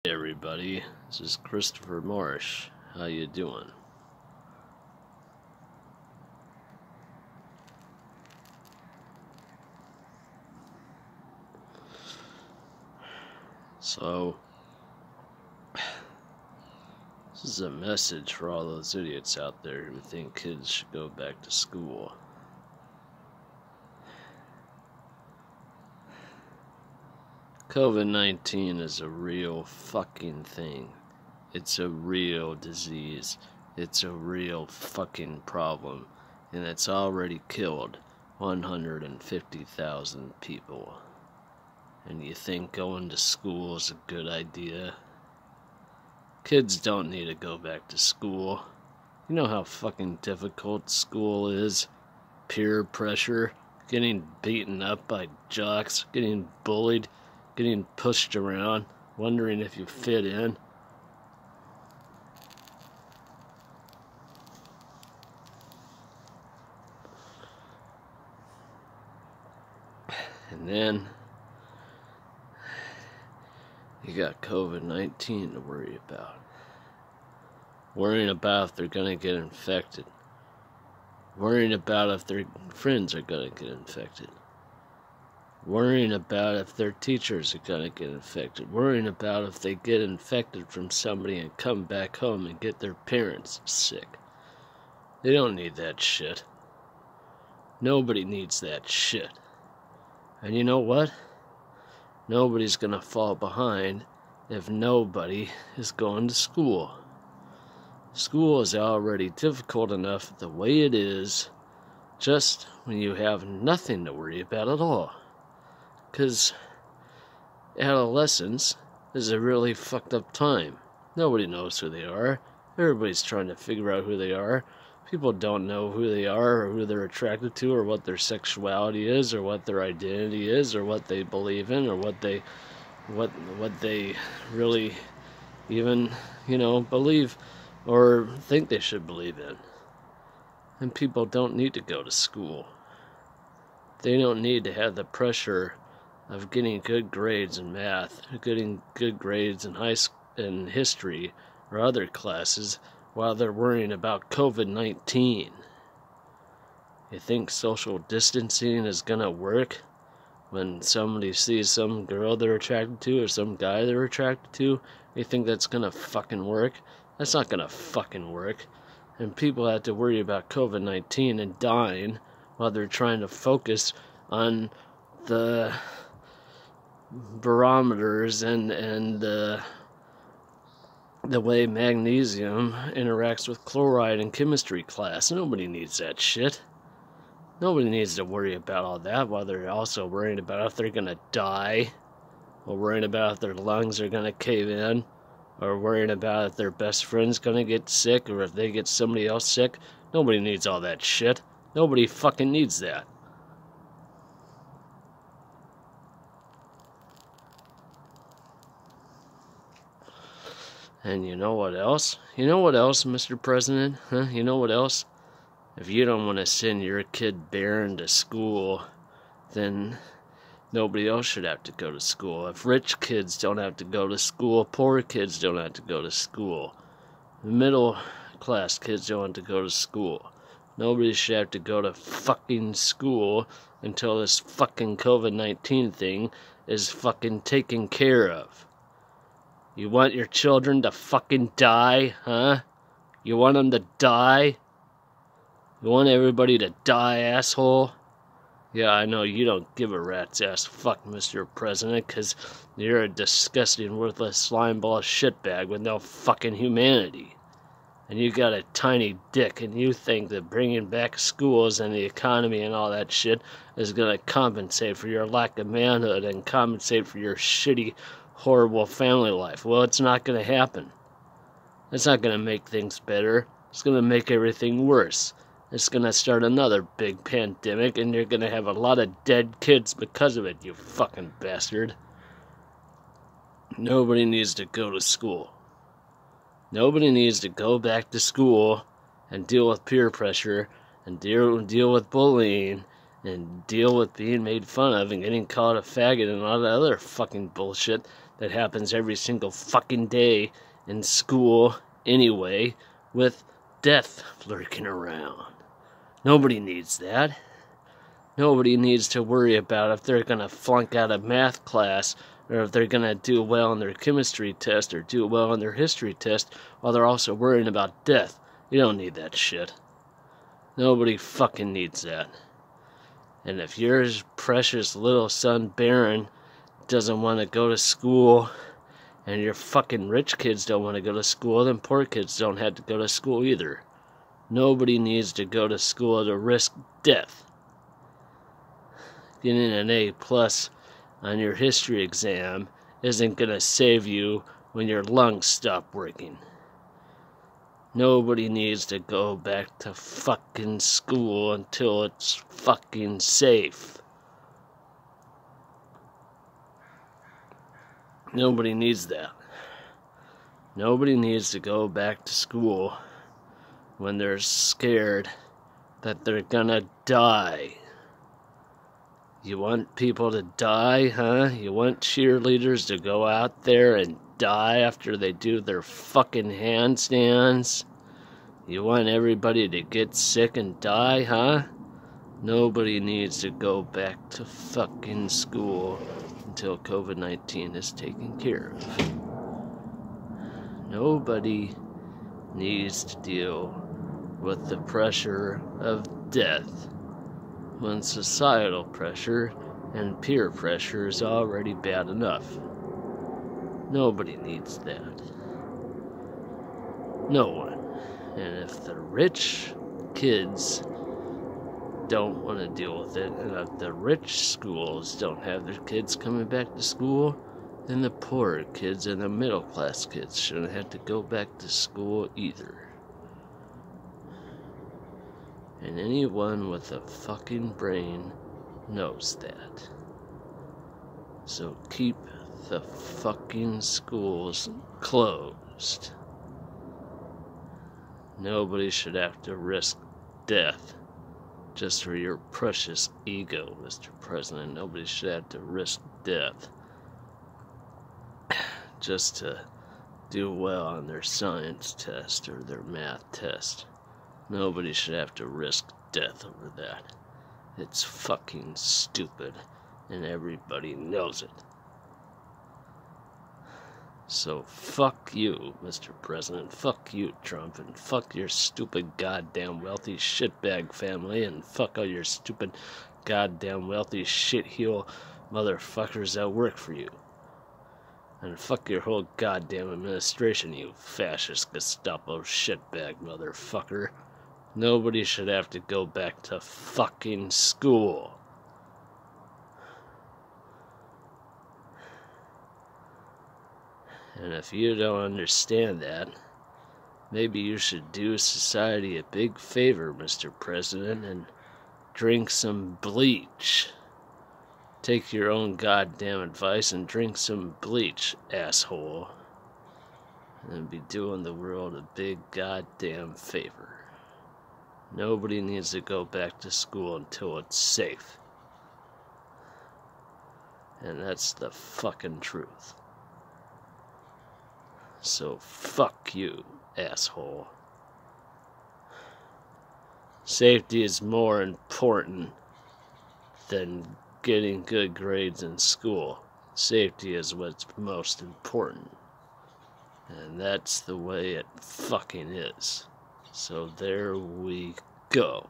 Hey everybody, this is Christopher Marsh. How you doing? So, this is a message for all those idiots out there who think kids should go back to school. COVID-19 is a real fucking thing. It's a real disease. It's a real fucking problem. And it's already killed 150,000 people. And you think going to school is a good idea? Kids don't need to go back to school. You know how fucking difficult school is? Peer pressure, getting beaten up by jocks, getting bullied, getting pushed around, wondering if you fit in. And then you got COVID-19 to worry about. Worrying about if they're gonna get infected. Worrying about if their friends are gonna get infected. Worrying about if their teachers are gonna get infected. Worrying about if they get infected from somebody and come back home and get their parents sick. They don't need that shit. Nobody needs that shit. And you know what? Nobody's gonna fall behind if nobody is going to school. School is already difficult enough the way it is, just when you have nothing to worry about at all. 'Cause adolescence is a really fucked up time. Nobody knows who they are. Everybody's trying to figure out who they are. People don't know who they are or who they're attracted to or what their sexuality is or what their identity is or what they believe in or what they really even, believe or think they should believe in. And people don't need to go to school. They don't need to have the pressure of getting good grades in math, getting good grades in history or other classes while they're worrying about COVID-19. You think social distancing is gonna work when somebody sees some girl they're attracted to or some guy they're attracted to? You think that's gonna fucking work? That's not gonna fucking work. And people have to worry about COVID-19 and dying while they're trying to focus on the barometers and the way magnesium interacts with chloride in chemistry class. Nobody needs that shit. Nobody needs to worry about all that while they're also worrying about if they're gonna die, or worrying about if their lungs are gonna cave in, or worrying about if their best friend's gonna get sick, or if they get somebody else sick. Nobody needs all that shit. Nobody fucking needs that. And you know what else? You know what else, Mr. President? Huh? You know what else? If you don't want to send your kid barren to school, then nobody else should have to go to school. If rich kids don't have to go to school, poor kids don't have to go to school. Middle class kids don't have to go to school. Nobody should have to go to fucking school until this fucking COVID-19 thing is fucking taken care of. You want your children to fucking die, huh? You want them to die? You want everybody to die, asshole? Yeah, I know you don't give a rat's ass fuck, Mr. President, 'cause you're a disgusting, worthless slimeball shitbag with no fucking humanity. And you got a tiny dick, and you think that bringing back schools and the economy and all that shit is gonna compensate for your lack of manhood and compensate for your shitty, horrible family life. Well, it's not gonna happen. It's not gonna make things better. It's gonna make everything worse. It's gonna start another big pandemic, and you're gonna have a lot of dead kids because of it, you fucking bastard. Nobody needs to go to school. Nobody needs to go back to school and deal with peer pressure and deal with bullying and deal with being made fun of and getting called a faggot and all that other fucking bullshit that happens every single fucking day in school anyway, with death lurking around. Nobody needs that. Nobody needs to worry about if they're going to flunk out of math class, or if they're going to do well on their chemistry test or do well on their history test, while they're also worrying about death. You don't need that shit. Nobody fucking needs that. And if your precious little son Barron doesn't want to go to school, and your fucking rich kids don't want to go to school, then poor kids don't have to go to school either. Nobody needs to go to school to risk death. Getting an A+ on your history exam isn't going to save you when your lungs stop working. Nobody needs to go back to fucking school until it's fucking safe. Nobody needs that. Nobody needs to go back to school when they're scared that they're gonna die. You want people to die, huh? You want cheerleaders to go out there and die after they do their fucking handstands? You want everybody to get sick and die, huh? Nobody needs to go back to fucking school until COVID-19 is taken care of. Nobody needs to deal with the pressure of death when societal pressure and peer pressure is already bad enough. Nobody needs that. No one. And if the rich kids don't want to deal with it, and if the rich schools don't have their kids coming back to school, then the poorer kids and the middle class kids shouldn't have to go back to school either. And anyone with a fucking brain knows that. So keep the fucking schools closed. Nobody should have to risk death just for your precious ego, Mr. President. Nobody should have to risk death just to do well on their science test or their math test. Nobody should have to risk death over that. It's fucking stupid, and everybody knows it. So fuck you, Mr. President. Fuck you, Trump, and fuck your stupid goddamn wealthy shitbag family, and fuck all your stupid goddamn wealthy shitheel motherfuckers that work for you. And fuck your whole goddamn administration, you fascist Gestapo shitbag motherfucker. Nobody should have to go back to fucking school. And if you don't understand that, maybe you should do society a big favor, Mr. President, and drink some bleach. Take your own goddamn advice and drink some bleach, asshole. And be doing the world a big goddamn favor. Nobody needs to go back to school until it's safe. And that's the fucking truth. So fuck you, asshole. Safety is more important than getting good grades in school. Safety is what's most important. And that's the way it fucking is. So there we go.